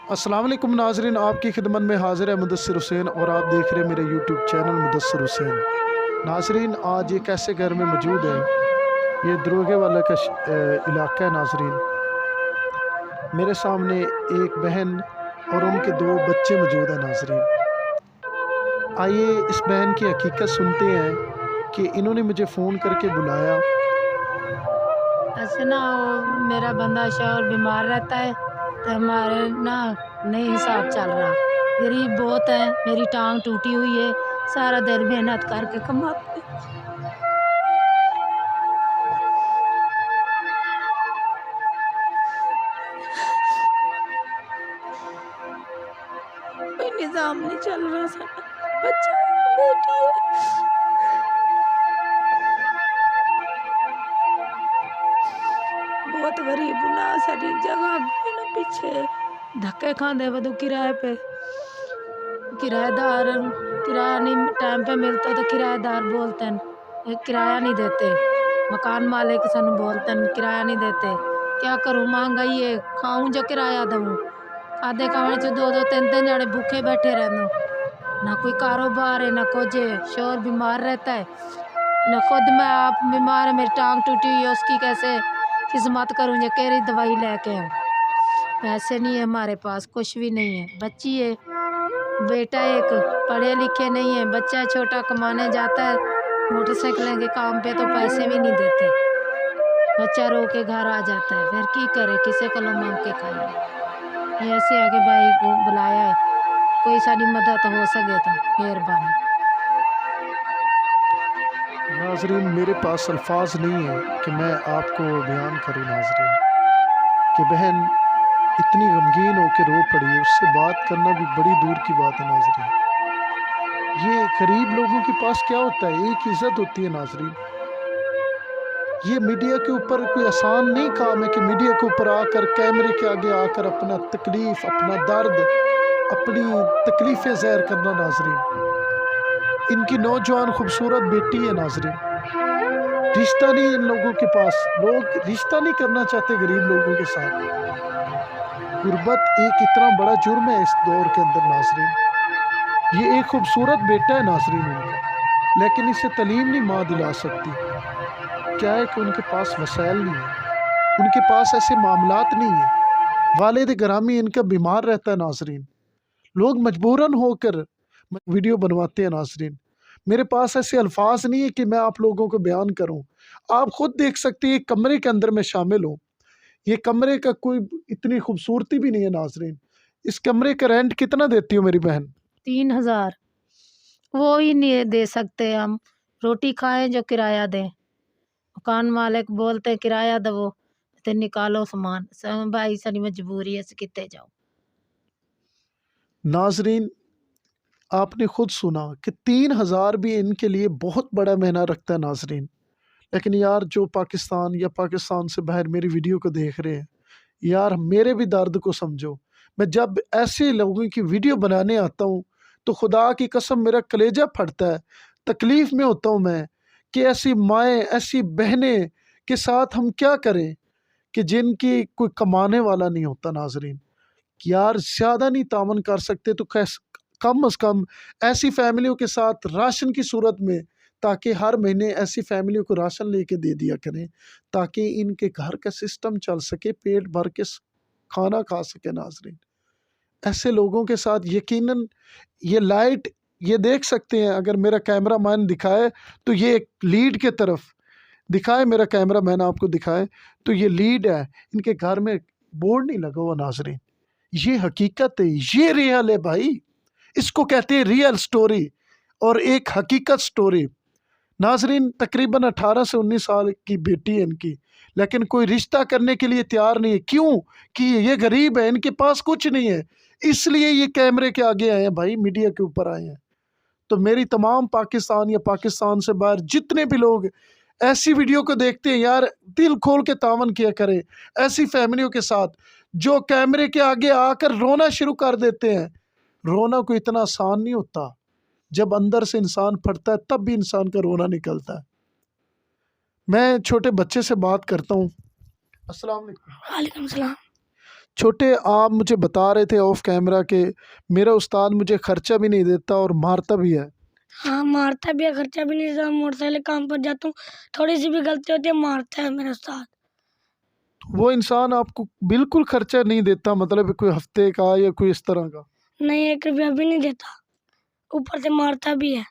अस्सलाम वालेकुम नाजरीन, आपकी खिदमत में हाजिर है मुदस्सिर हुसैन और आप देख रहे हैं मेरे यूट्यूब चैनल मुदस्सिर हुसैन। नाजरीन, आज एक ऐसे घर में मौजूद है, ये दरोगे वाला का इलाका है। नाजरीन, मेरे सामने एक बहन और उनके दो बच्चे मौजूद हैं। नाजरीन, आइए इस बहन की हकीकत सुनते हैं कि इन्होंने मुझे फ़ोन करके बुलाया। ऐसे ना वो मेरा बंदा शौहर बीमार रहता है तो हमारे ना नहीं हिसाब चल रहा। गरीब बहुत है, मेरी टांग टूटी हुई है, सारा दिन मेहनत करके कमाते कोई निजाम नहीं चल रहा। सारा बच्चा है, बेटी है, बहुत गरीब ना सारी जगह गए ना पीछे धक्के खाते बदू किराए पे। किराएदार किराया नहीं टाइम पे मिलता तो किराएदार बोलते हैं किराया नहीं देते। मकान मालिक सानू बोलते हैं किराया नहीं देते। क्या करूँ, महंगाई है, खाऊं जो किराया दूँ। खाते खाने च दो दो तीन तीन जने भूखे बैठे रहना, ना कोई कारोबार है ना कुछ है। शोर बीमार रहता है, न खुद मैं आप बीमार है, मेरी टांग टूटी हुई है, उसकी कैसे खिदमत करूँ, जो केरी दवाई लेके आऊँ। पैसे नहीं है हमारे पास, कुछ भी नहीं है। बच्ची है, बेटा एक पढ़े लिखे नहीं है, बच्चा छोटा कमाने जाता है मोटरसाइकिल के काम पे तो पैसे भी नहीं देते। बच्चा रो के घर आ जाता है, फिर की करे, किसे को मांग के खाए। ये ऐसे आगे भाई को बुलाया है, कोई सारी मदद हो सके तो मेहरबानी। नाजरीन, मेरे पास अल्फाज नहीं है कि मैं आपको बयान करूँ। नाजरीन, कि बहन इतनी गमगीन होकर रो पड़ी है, उससे बात करना भी बड़ी दूर की बात है। नाजरीन, ये गरीब लोगों के पास क्या होता है, एक इज्जत होती है। नाजरीन, ये मीडिया के ऊपर कोई आसान नहीं काम है कि मीडिया के ऊपर आकर कैमरे के आगे आकर अपना तकलीफ, अपना दर्द, अपनी तकलीफें ज़ाहिर करना। नाजरीन, इनकी नौजवान खूबसूरत बेटी है। नाजरीन, रिश्ता नहीं इन लोगों के पास, लोग रिश्ता नहीं करना चाहते गरीब लोगों के साथ। गुर्बत एक इतना बड़ा जुर्म है इस दौर के अंदर। नाजरीन, ये एक खूबसूरत बेटा है। नाजरीन, उनका, लेकिन इसे तलीम नहीं माँ दिला सकती। क्या है कि उनके पास वसाइल नहीं है, उनके पास ऐसे मामलात नहीं है। वालिद ग्रामी इनका बीमार रहता है। नाजरीन, लोग मजबूरन होकर वीडियो बनवाते हैं। नाजरीन, मेरे पास ऐसे अल्फाज नहीं है कि मैं आप लोगों को बयान करूं। आप खुद देख सकते हैं, कमरे के अंदर मैं शामिल हूँ। ये कमरे का कोई इतनी खूबसूरती भी नहीं है। नाजरीन, इस कमरे का रेंट कितना देती हो मेरी बहन? 3000 वो ही नहीं दे सकते हम। रोटी खाएं जो किराया दें। मकान मालिक बोलते हैं किराया दो तो निकालो सामान। भाई सारी मजबूरी है, कितने जाओ। नाजरीन, आपने खुद सुना कि 3000 भी इनके लिए बहुत बड़ा महीना रखता है। नाजरीन, लेकिन यार, जो पाकिस्तान या पाकिस्तान से बाहर मेरी वीडियो को देख रहे हैं, यार मेरे भी दर्द को समझो। मैं जब ऐसे लोगों की वीडियो बनाने आता हूँ तो खुदा की कसम मेरा कलेजा फटता है। तकलीफ़ में होता हूँ मैं कि ऐसी माएँ, ऐसी बहनें के साथ हम क्या करें कि जिनकी कोई कमाने वाला नहीं होता। नाजरीन, यार ज़्यादा नहीं तावन कर सकते तो कम अज़ कम ऐसी फैमिलियों के साथ राशन की सूरत में, ताकि हर महीने ऐसी फैमिलियों को राशन लेके दे दिया करें, ताकि इनके घर का सिस्टम चल सके, पेट भर के खाना खा सके। नाजरीन, ऐसे लोगों के साथ यकीनन ये लाइट, ये देख सकते हैं, अगर मेरा कैमरा मैन दिखाए तो ये एक लीड के तरफ दिखाए, मेरा कैमरा मैन आपको दिखाए तो ये लीड है। इनके घर में बोर्ड नहीं लगा हुआ। नाजरीन, ये हकीकत है, ये रियल है भाई। इसको कहते हैं रियल स्टोरी और एक हकीकत स्टोरी। नाजरीन, तकरीबन 18 से 19 साल की बेटी है इनकी, लेकिन कोई रिश्ता करने के लिए तैयार नहीं है। क्यों? कि ये गरीब है, इनके पास कुछ नहीं है, इसलिए ये कैमरे के आगे आए हैं भाई, मीडिया के ऊपर आए हैं। तो मेरी तमाम पाकिस्तान या पाकिस्तान से बाहर जितने भी लोग ऐसी वीडियो को देखते हैं, यार दिल खोल के तावन किया करें ऐसी फैमिलियों के साथ जो कैमरे के आगे आकर रोना शुरू कर देते हैं। रोना कोई इतना आसान नहीं होता, जब अंदर से इंसान फटता है तब भी इंसान का रोना निकलता है। मैं छोटे बच्चे से बात करता हूँ। अस्सलाम वालेकुम। वालेकुम सलाम। چھوٹے آپ مجھے بتا رہے تھے آف کیمرہ کہ میرا استاد مجھے خرچہ بھی نہیں دیتا اور مارتا بھی ہے۔ ہاں مارتا بھی ہے، خرچہ بھی نہیں دیتا، موٹر سائیکل کام پر جاتا ہوں، تھوڑی سی بھی غلطی ہوتی ہے مارتا ہے میرا استاد۔ وہ انسان آپ کو بالکل خرچہ نہیں دیتا، مطلب کوئی ہفتے کا یا کوئی اس طرح کا؟ نہیں، 1 روپیہ بھی نہیں دیتا، اوپر سے مارتا بھی ہے۔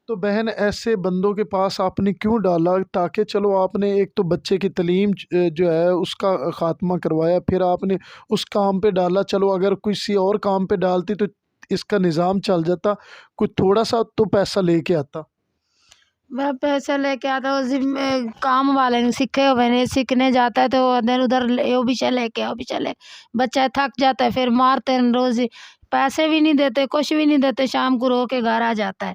تو بہن ایسے بندوں کے پاس آپ نے کیوں ڈالا؟ تاکہ چلو آپ نے ایک تو بچے کی تعلیم جو ہے اس کا خاتمہ کروایا، پھر آپ نے اس کام پہ ڈالا، چلو اگر کسی اور کام پہ ڈالتی تو اس کا نظام چل جاتا، کچھ تھوڑا سا تو پیسہ لے کے آتا۔ میں پیسے لے کے آتا ہوں، کام والے نے سیکھے ہوئے نے، سیکھنے جاتا ہے تو ادھر ادھر وہ بھی چلے کے وہ بھی چلے، بچہ تھک جاتا ہے، پھر مارتے ہیں روز، پیسے بھی نہیں دیتے، کچھ بھی نہیں دیتے، شام کو رو کے گھر آ جاتا ہے۔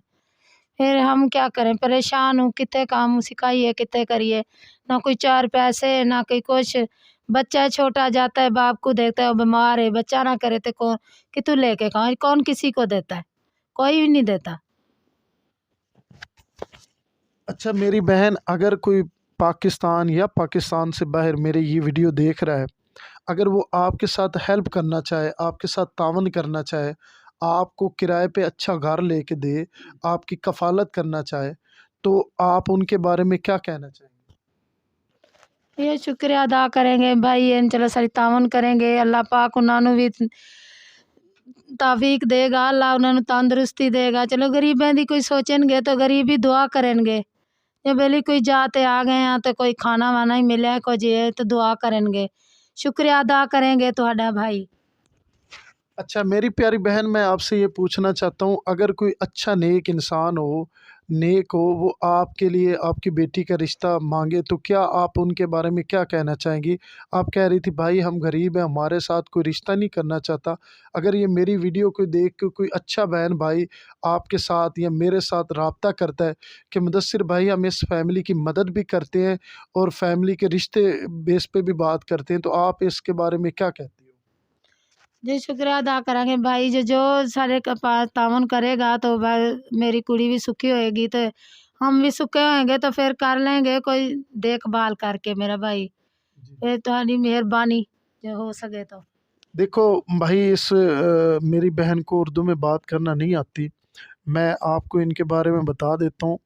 پھر ہم کیا کریں، پریشان ہوں، کتنے کام سکھائیے، کتنے کریے، نہ کوئی 4 پیسے، نہ کوئی کچھ۔ بچہ چھوٹا جاتا ہے، باپ کو دیکھتا ہے، وہ بیمار ہے، بچہ نہ کرے تو کون کتوں لے کے کھاؤں، کون کسی کو دیتا ہے، کوئی بھی نہیں دیتا۔ اچھا میری بہن، اگر کوئی پاکستان یا پاکستان سے باہر میرے یہ ویڈیو دیکھ رہا ہے، اگر وہ آپ کے ساتھ ہیلپ کرنا چاہے، آپ کے ساتھ تعاون کرنا چاہے، آپ کو کرائے پہ اچھا گھر لے کے دے، آپ کی کفالت کرنا چاہے، تو آپ ان کے بارے میں کیا کہنا چاہیں گے؟ یہ شکریہ ادا کریں گے بھائی، چلو ساری تعاون کریں گے، اللہ پاک انہوں نے بھی توفیق دے گا، اللہ انہوں نے تندرستی دے گا۔ چلو غریبیں دی کوئی سوچیں گے تو غریبی دعا کریں گے، جب بھلی کوئی جاتے آ گئے ہیں تو کوئی کھانا وانا ہی ملے کوئی جی تو دعا کریں گے، شکریہ ادا کریں گے تہاڈا بھائی۔ اچھا میری پیاری بہن، میں آپ سے یہ پوچھنا چاہتا ہوں، اگر کوئی اچھا نیک انسان ہو، نیک ہو، وہ آپ کے لیے آپ کی بیٹی کا رشتہ مانگے تو کیا آپ ان کے بارے میں کیا کہنا چاہیں گی؟ آپ کہہ رہی تھی بھائی ہم غریب ہیں، ہمارے ساتھ کوئی رشتہ نہیں کرنا چاہتا۔ اگر یہ میری ویڈیو کو دیکھ کے کوئی اچھا بہن بھائی آپ کے ساتھ یا میرے ساتھ رابطہ کرتا ہے کہ مدثر بھائی ہم اس فیملی کی مدد بھی کرتے ہیں اور فیملی کے رشتے بیس پہ بھی بات کرتے ہیں، تو آپ اس کے بارے میں کیا کہتی ہو؟ جی شکریہ ادا کریں گے بھائی، جو سارے کے پاس تعاون کرے گا تو میری کڑی بھی سکھی ہوئے گی، تو ہم بھی سکھے ہوئیں گے، تو پھر کر لیں گے کوئی دیکھ بھال کر کے میرا بھائی، یہ تہاڈی مہربانی جو ہو سکے تو۔ دیکھو بھائی، میری بہن کو اردو میں بات کرنا نہیں آتی، میں آپ کو ان کے بارے میں بتا دیتا ہوں۔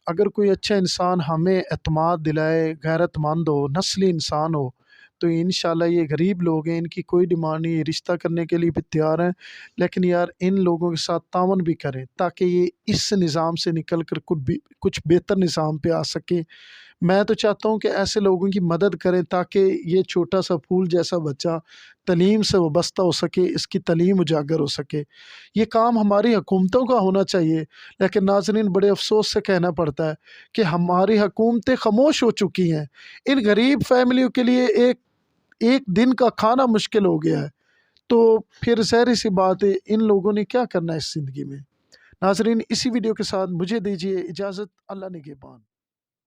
اگر کوئی اچھا انسان ہمیں اعتماد دلائے، غیرت مند ہو، نسلی انسان ہو، تو انشاءاللہ یہ غریب لوگ ہیں، ان کی کوئی ڈیمانڈ نہیں، یہ رشتہ کرنے کے لیے بھی تیار ہیں، لیکن یار ان لوگوں کے ساتھ تعاون بھی کریں تاکہ یہ اس نظام سے نکل کر کچھ بہتر نظام پہ آ سکیں۔ میں تو چاہتا ہوں کہ ایسے لوگوں کی مدد کریں تاکہ یہ چھوٹا سا پھول جیسا بچہ تعلیم سے وابستہ ہو سکے، اس کی تعلیم اجاگر ہو سکے۔ یہ کام ہماری حکومتوں کا ہونا چاہیے، لیکن ناظرین بڑے افسوس سے کہنا پڑتا ہے کہ ہماری حکومتیں خاموش ہو چکی ہیں۔ ان غریب فیملیوں کے لیے ایک دن کا کھانا مشکل ہو گیا ہے، تو پھر ظاہر سی بات ہے ان لوگوں نے کیا کرنا ہے اس زندگی میں۔ ناظرین اسی ویڈیو کے ساتھ مجھے دیجیے اجازت، اللہ نگہبان۔